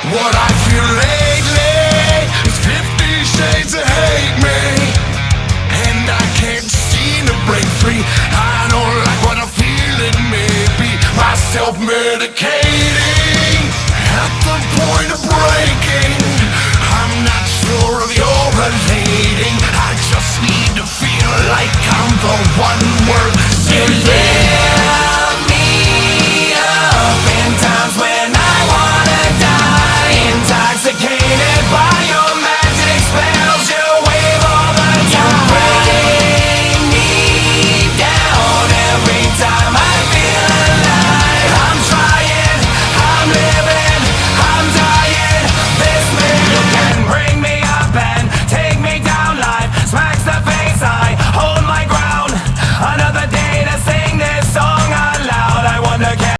What I feel lately is 50 shades of hate me, and I can't seem to break free. I don't like what I feel, it may be my self-medicating at the point